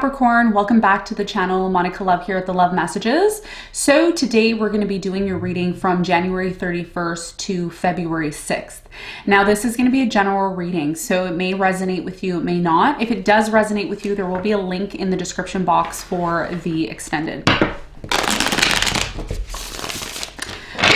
Capricorn, welcome back to the channel. Monica Love here at the Love Messages. So today we're going to be doing your reading from January 31st to February 6th. Now this is going to be a general reading, so it may resonate with you, it may not. If it does resonate with you, there will be a link in the description box for the extended.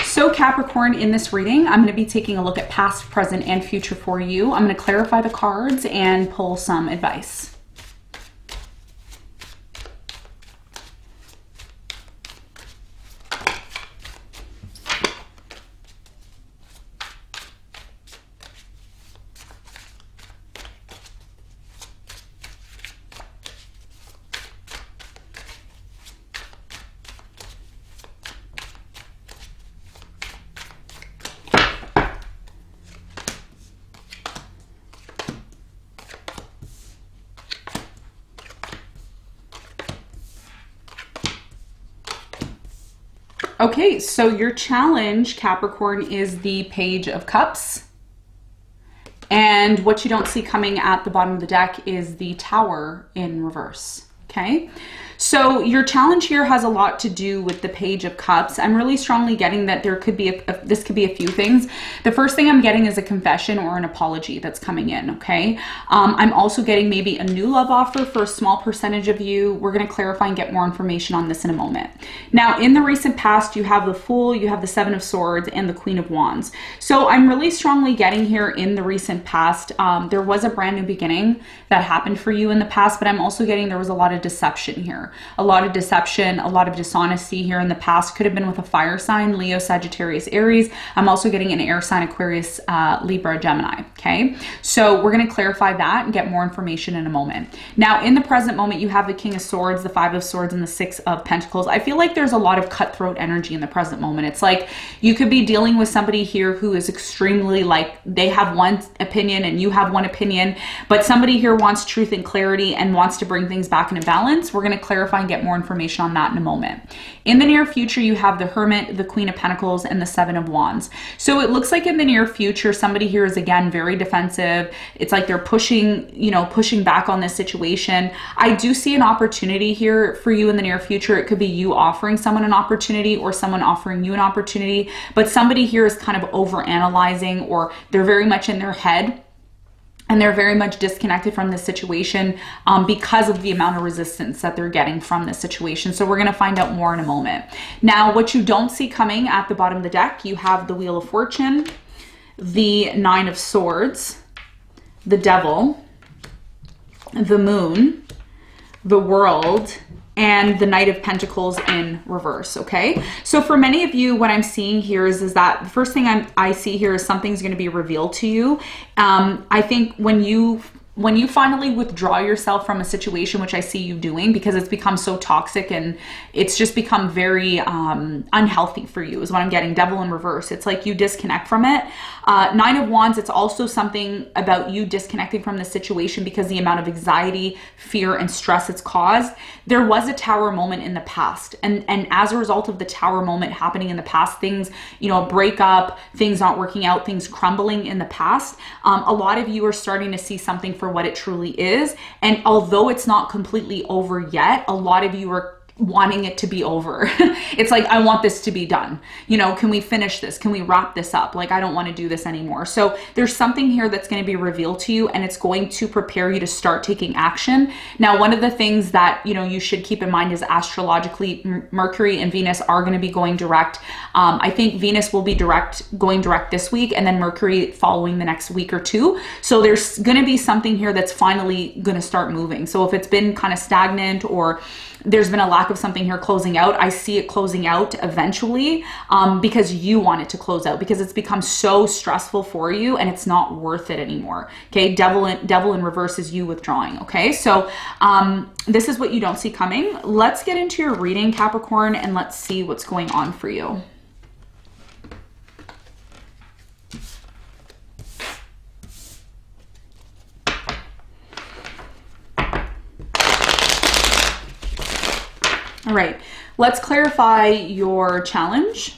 So Capricorn, in this reading, I'm going to be taking a look at past, present, and future for you. I'm going to clarify the cards and pull some advice. Okay, so your challenge, Capricorn, is the Page of Cups. And what you don't see coming at the bottom of the deck is the Tower in reverse, okay? So your challenge here has a lot to do with the Page of Cups. I'm really strongly getting that there could be this could be a few things. The first thing I'm getting is a confession or an apology that's coming in, okay? I'm also getting maybe a new love offer for a small percentage of you. We're going to clarify and get more information on this in a moment. Now, in the recent past, you have the Fool, you have the Seven of Swords, and the Queen of Wands. So I'm really strongly getting here in the recent past, there was a brand new beginning that happened for you in the past, but I'm also getting there was a lot of deception here. A lot of deception, a lot of dishonesty here in the past. Could have been with a fire sign, Leo, Sagittarius, Aries. I'm also getting an air sign, Aquarius, Libra, Gemini, okay? So we're going to clarify that and get more information in a moment. Now, in the present moment, you have the King of Swords, the Five of Swords, and the Six of Pentacles. I feel like there's a lot of cutthroat energy in the present moment. It's like you could be dealing with somebody here who is extremely like, they have one opinion and you have one opinion, but somebody here wants truth and clarity and wants to bring things back into balance. We're going to clarify and get more information on that in a moment. In the near future, you have the Hermit, the Queen of Pentacles, and the Seven of Wands. So it looks like in the near future, somebody here is again very defensive. It's like they're pushing back on this situation. I do see an opportunity here for you in the near future. It could be you offering someone an opportunity or someone offering you an opportunity, but somebody here is kind of over analyzing, or they're very much in their head. And they're very much disconnected from this situation because of the amount of resistance that they're getting from this situation. So we're going to find out more in a moment. Now, what you don't see coming at the bottom of the deck, you have the Wheel of Fortune, the Nine of Swords, the Devil, the Moon, the World, and the Knight of Pentacles in reverse, okay? So for many of you, what I'm seeing here is that the first thing I see here is something's going to be revealed to you. I think when you finally withdraw yourself from a situation, which I see you doing because it's become so toxic and it's just become very unhealthy for you is what I'm getting. Devil in reverse. It's like you disconnect from it. Nine of Wands, it's also something about you disconnecting from the situation because the amount of anxiety, fear, and stress it's caused. There was a Tower moment in the past. And as a result of the Tower moment happening in the past, things, a breakup, things not working out, things crumbling in the past, a lot of you are starting to see something for what it truly is. And although it's not completely over yet, a lot of you are wanting it to be over. It's like, I want this to be done. Can we finish this? Can we wrap this up? Like, I don't want to do this anymore. So there's something here that's going to be revealed to you, and it's going to prepare you to start taking action. Now, one of the things that, you should keep in mind is astrologically, Mercury and Venus are going to be going direct. I think Venus will be going direct this week, and then Mercury following the next week or two. So there's going to be something here that's finally going to start moving. So if it's been kind of stagnant or there's been a lack of something here closing out, I see it closing out eventually because you want it to close out because it's become so stressful for you and it's not worth it anymore. Okay, devil in reverse is you withdrawing. Okay, so this is what you don't see coming. Let's get into your reading, Capricorn, and let's see what's going on for you. All right, let's clarify your challenge.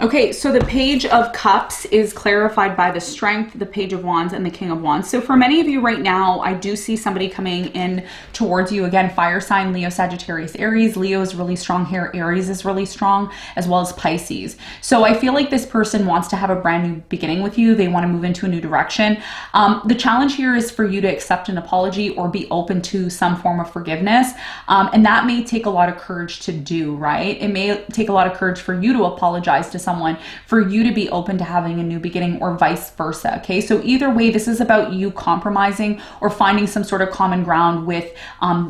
Okay, so the Page of Cups is clarified by the Strength, the Page of Wands, and the King of Wands. So for many of you right now, I do see somebody coming in towards you. Again, fire sign, Leo, Sagittarius, Aries. Leo is really strong here. Aries is really strong, as well as Pisces. So I feel like this person wants to have a brand new beginning with you. They want to move into a new direction. The challenge here is for you to accept an apology or be open to some form of forgiveness. And that may take a lot of courage to do, right? It may take a lot of courage for you to apologize to someone, for you to be open to having a new beginning, or vice versa. Okay, so either way, this is about you compromising or finding some sort of common ground with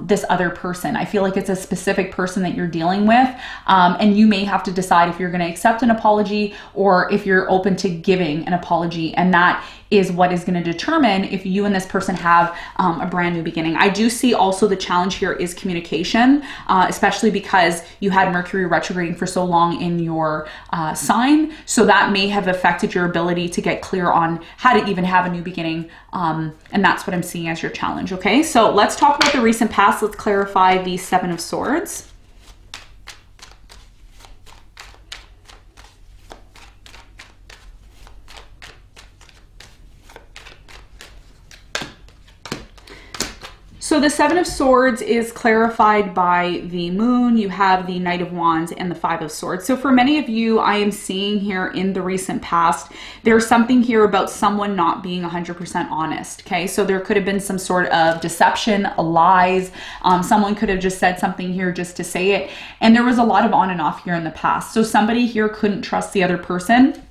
this other person. I feel like it's a specific person that you're dealing with, and you may have to decide if you're going to accept an apology or if you're open to giving an apology, and that is what is going to determine if you and this person have a brand new beginning. I do see also the challenge here is communication, especially because you had Mercury retrograding for so long in your sign. So that may have affected your ability to get clear on how to even have a new beginning. And that's what I'm seeing as your challenge. Okay, so let's talk about the recent past. Let's clarify the Seven of Swords. So the Seven of Swords is clarified by the Moon. You have the Knight of Wands and the Five of Swords. So for many of you, I am seeing here in the recent past, there's something here about someone not being 100% honest. Okay, so there could have been some sort of deception, lies. Someone could have just said something here just to say it. And there was a lot of on and off here in the past. So somebody here couldn't trust the other person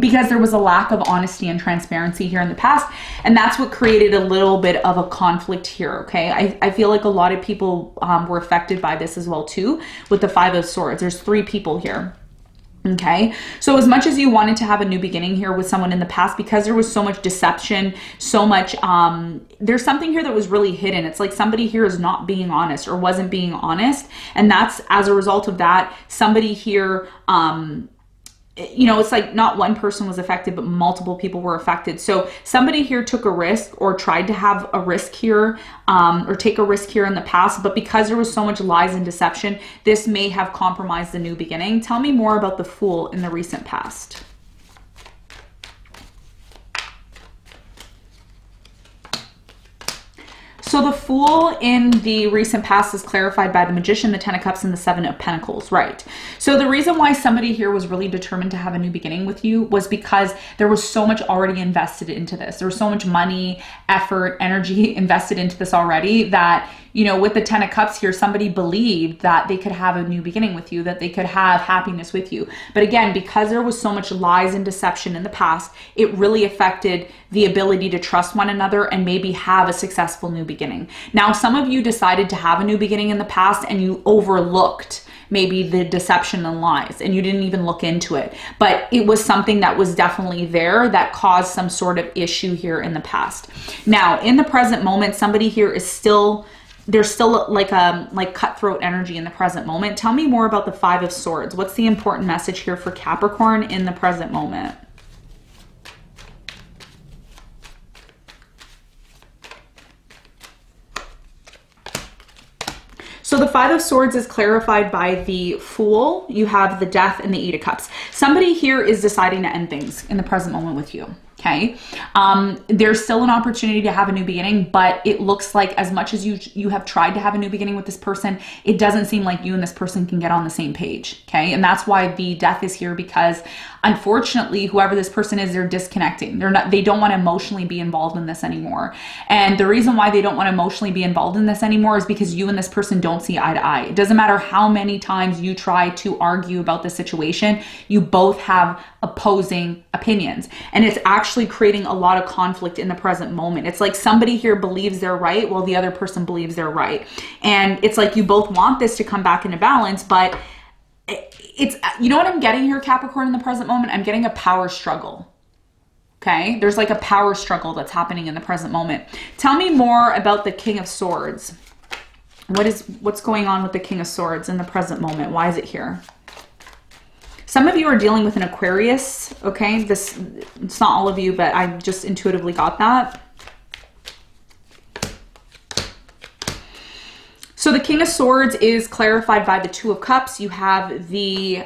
because there was a lack of honesty and transparency here in the past. And that's what created a little bit of a conflict here, okay? I feel like a lot of people were affected by this as well too, with the Five of Swords. There's three people here. Okay, so as much as you wanted to have a new beginning here with someone in the past, because there was so much deception, so much, there's something here that was really hidden. It's like somebody here is not being honest or wasn't being honest. And that's as a result of that, somebody here, you know, it's like not one person was affected, but multiple people were affected. So somebody here took a risk or tried to have a risk here, or take a risk here in the past, but because there was so much lies and deception, this may have compromised the new beginning. Tell me more about the Fool in the recent past. So the Fool in the recent past is clarified by the Magician, the Ten of Cups, and the Seven of Pentacles, right? So the reason why somebody here was really determined to have a new beginning with you was because there was so much already invested into this. There was so much money, effort, energy invested into this already that, you know, with the Ten of Cups here, somebody believed that they could have a new beginning with you, that they could have happiness with you. But again, because there was so much lies and deception in the past, it really affected the ability to trust one another and maybe have a successful new beginning. Now, some of you decided to have a new beginning in the past and you overlooked maybe the deception and lies and you didn't even look into it, but it was something that was definitely there that caused some sort of issue here in the past. Now, in the present moment, somebody here is still, there's still like cutthroat energy in the present moment. Tell me more about the Five of Swords. What's the important message here for Capricorn in the present moment? So the Five of Swords is clarified by the Fool. You have the Death and the Eight of Cups. Somebody here is deciding to end things in the present moment with you. Okay, there's still an opportunity to have a new beginning, but it looks like as much as you have tried to have a new beginning with this person, it doesn't seem like you and this person can get on the same page. Okay, and that's why the Death is here, because unfortunately, whoever this person is, they're disconnecting. They don't want to emotionally be involved in this anymore. And the reason why they don't want to emotionally be involved in this anymore is because you and this person don't see eye to eye. It doesn't matter how many times you try to argue about the situation, you both have opposing opinions. And it's actually creating a lot of conflict in the present moment. It's like somebody here believes they're right while the other person believes they're right. And it's like you both want this to come back into balance, but it's, you know what I'm getting here, Capricorn, in the present moment? I'm getting a power struggle. Okay, there's like a power struggle that's happening in the present moment. Tell me more about the King of Swords. What's going on with the King of Swords in the present moment? Why is it here? Some of you are dealing with an Aquarius, okay? It's not all of you, but I just intuitively got that. So So the King of Swords is clarified by the Two of Cups. You have the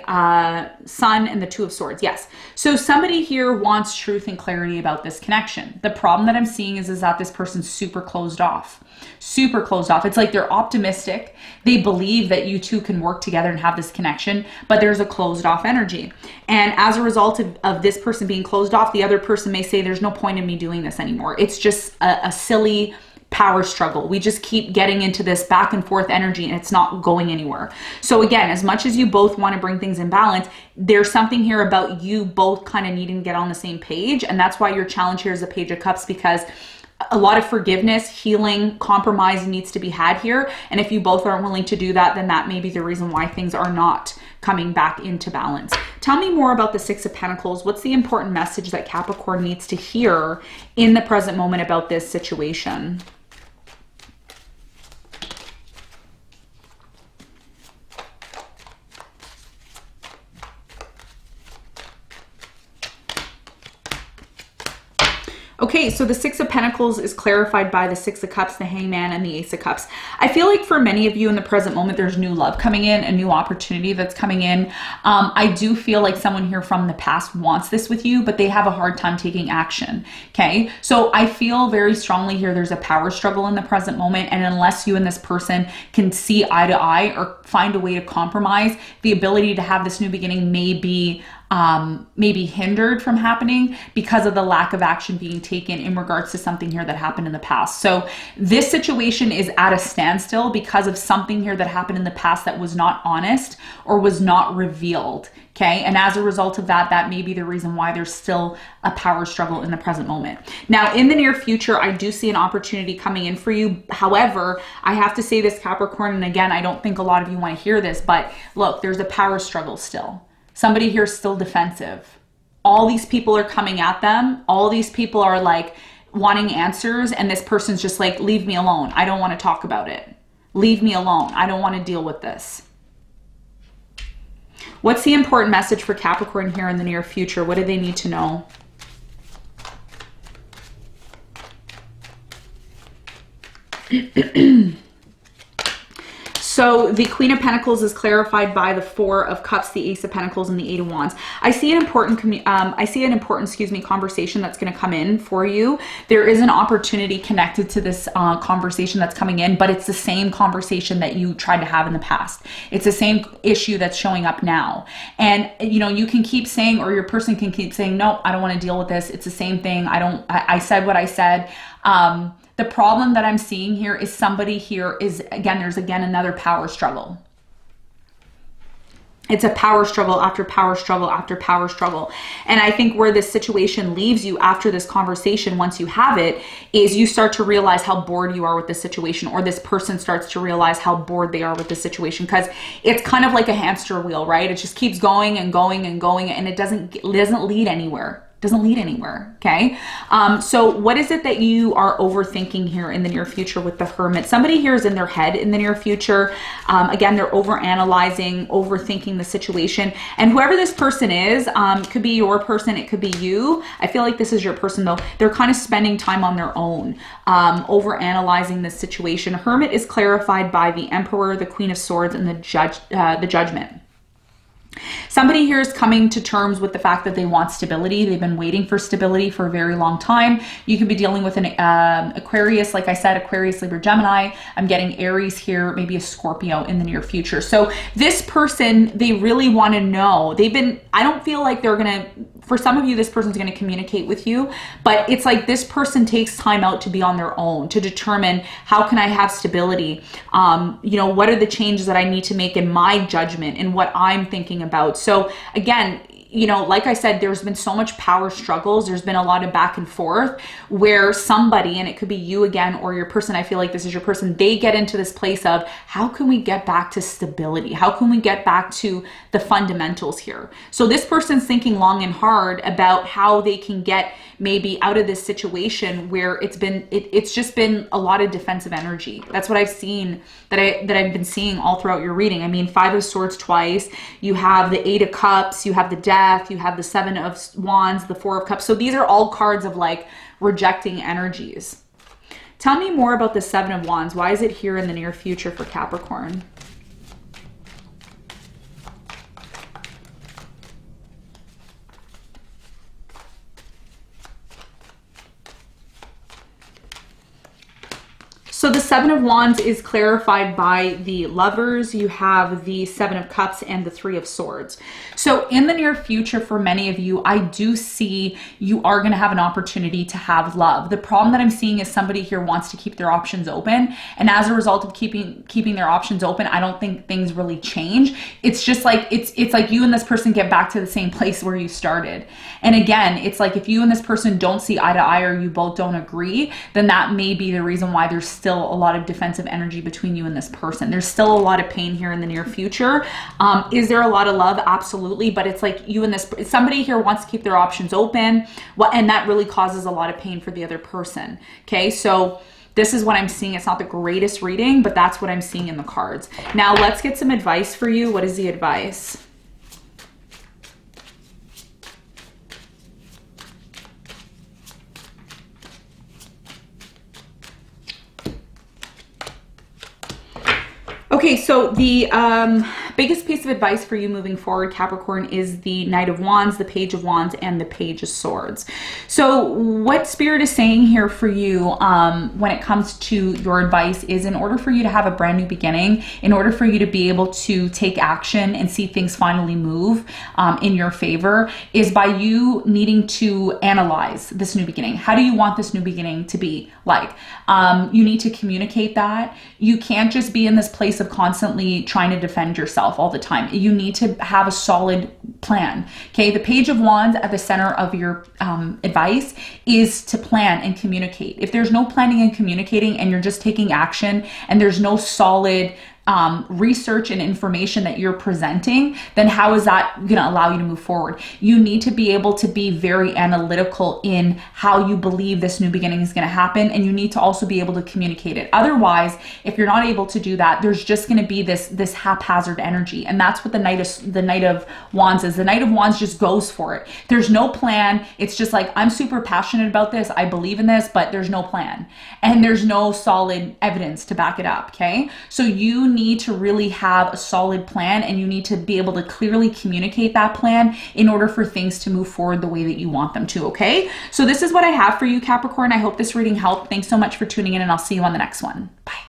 Sun and the Two of Swords. Yes. So somebody here wants truth and clarity about this connection. The problem that I'm seeing is that this person's super closed off. Super closed off. It's like they're optimistic. They believe that you two can work together and have this connection, but there's a closed off energy. And as a result of this person being closed off, the other person may say, there's no point in me doing this anymore. It's just a silly power struggle. We just keep getting into this back and forth energy and it's not going anywhere. So again, as much as you both want to bring things in balance, there's something here about you both kind of needing to get on the same page. And that's why your challenge here is the Page of Cups, because a lot of forgiveness, healing, compromise needs to be had here. And if you both aren't willing to do that, then that may be the reason why things are not coming back into balance. Tell me more about the Six of Pentacles. What's the important message that Capricorn needs to hear in the present moment about this situation? Okay, so the Six of Pentacles is clarified by the Six of Cups, the Hangman, and the Ace of Cups. I feel like for many of you in the present moment, there's new love coming in, a new opportunity that's coming in. I do feel like someone here from the past wants this with you, but they have a hard time taking action, okay? So I feel very strongly here there's a power struggle in the present moment, and unless you and this person can see eye to eye or find a way to compromise, the ability to have this new beginning may be hindered from happening because of the lack of action being taken in regards to something here that happened in the past. So this situation is at a standstill because of something here that happened in the past that was not honest or was not revealed. Okay. And as a result of that, that may be the reason why there's still a power struggle in the present moment. Now, in the near future, I do see an opportunity coming in for you. However, I have to say this, Capricorn, and again, I don't think a lot of you want to hear this, but look, there's a power struggle still. Somebody here is still defensive. All these people are coming at them. All these people are like wanting answers. And this person's just like, leave me alone. I don't want to talk about it. Leave me alone. I don't want to deal with this. What's the important message for Capricorn here in the near future? What do they need to know? So the Queen of Pentacles is clarified by the Four of Cups, the Ace of Pentacles, and the Eight of Wands. I see an important, conversation that's going to come in for you. There is an opportunity connected to this conversation that's coming in, but it's the same conversation that you tried to have in the past. It's the same issue that's showing up now. And, you know, you can keep saying, or your person can keep saying, no, I don't want to deal with this. It's the same thing. I said what I said. The problem that I'm seeing here is somebody here is, there's another power struggle. It's a power struggle after power struggle after power struggle. And I think where this situation leaves you after this conversation, once you have it, is you start to realize how bored you are with the situation, or this person starts to realize how bored they are with the situation, because it's kind of like a hamster wheel, right? It just keeps going and going and going, and it doesn't lead anywhere. Doesn't lead anywhere, okay? So what is it that you are overthinking here in the near future with the Hermit? Somebody here is in their head in the near future. Again, they're overanalyzing, overthinking the situation. And whoever this person is, it could be your person, it could be you. I feel like this is your person though. They're kind of spending time on their own, overanalyzing the situation. Hermit is clarified by the Emperor, the Queen of Swords, and the Judgment. Somebody here is coming to terms with the fact that they want stability. They've been waiting for stability for a very long time. You could be dealing with an Aquarius, like I said, Aquarius, Libra, Gemini. I'm getting Aries here, maybe a Scorpio in the near future. So this person, they really want to know. I don't feel like they're going to, for some of you, this person's going to communicate with you, but it's like this person takes time out to be on their own, to determine how can I have stability? What are the changes that I need to make in my judgment and what I'm thinking about? So again, like I said, there's been so much power struggles. There's been a lot of back and forth where somebody, and it could be you again, or your person, I feel like this is your person, they get into this place of, how can we get back to stability? How can we get back to the fundamentals here? So this person's thinking long and hard about how they can get maybe out of this situation where it's just been a lot of defensive energy. That's what I've seen, that I've been seeing all throughout your reading. I mean, Five of Swords twice, you have the Eight of Cups, you have the Death, you have the Seven of Wands, the Four of Cups. So these are all cards of like rejecting energies. Tell me more about the Seven of Wands. Why is it here in the near future for Capricorn? So the Seven of Wands is clarified by the Lovers. You have the Seven of Cups and the Three of Swords. So in the near future, for many of you, I do see you are going to have an opportunity to have love. The problem that I'm seeing is somebody here wants to keep their options open. And as a result of keeping their options open, I don't think things really change. It's just like, it's like you and this person get back to the same place where you started. And again, it's like if you and this person don't see eye to eye or you both don't agree, then that may be the reason why there's still a lot of defensive energy between you and this person. There's still a lot of pain here in the near future. Is there a lot of love? Absolutely. But it's like you and this, somebody here wants to keep their options open. And that really causes a lot of pain for the other person. Okay. So this is what I'm seeing. It's not the greatest reading, but that's what I'm seeing in the cards. Now let's get some advice for you. What is the advice? Okay, so the biggest piece of advice for you moving forward, Capricorn, is the Knight of Wands, the Page of Wands, and the Page of Swords. So what Spirit is saying here for you when it comes to your advice is, in order for you to have a brand new beginning, in order for you to be able to take action and see things finally move in your favor, is by you needing to analyze this new beginning. How do you want this new beginning to be like? You need to communicate that. You can't just be in this place of constantly trying to defend yourself all the time. You need to have a solid plan. Okay, the Page of Wands at the center of your advice is to plan and communicate. If there's no planning and communicating and you're just taking action and there's no solid research and information that you're presenting, then how is that going to allow you to move forward? You need to be able to be very analytical in how you believe this new beginning is going to happen, and you need to also be able to communicate it. Otherwise, if you're not able to do that, there's just going to be this haphazard energy, and that's what the Knight of Wands is. The Knight of Wands just goes for it. There's no plan. It's just like, I'm super passionate about this. I believe in this, but there's no plan, and there's no solid evidence to back it up. Okay, so you need to really have a solid plan, and you need to be able to clearly communicate that plan in order for things to move forward the way that you want them to. Okay, so this is what I have for you, Capricorn. I hope this reading helped. Thanks so much for tuning in, and I'll see you on the next one. Bye.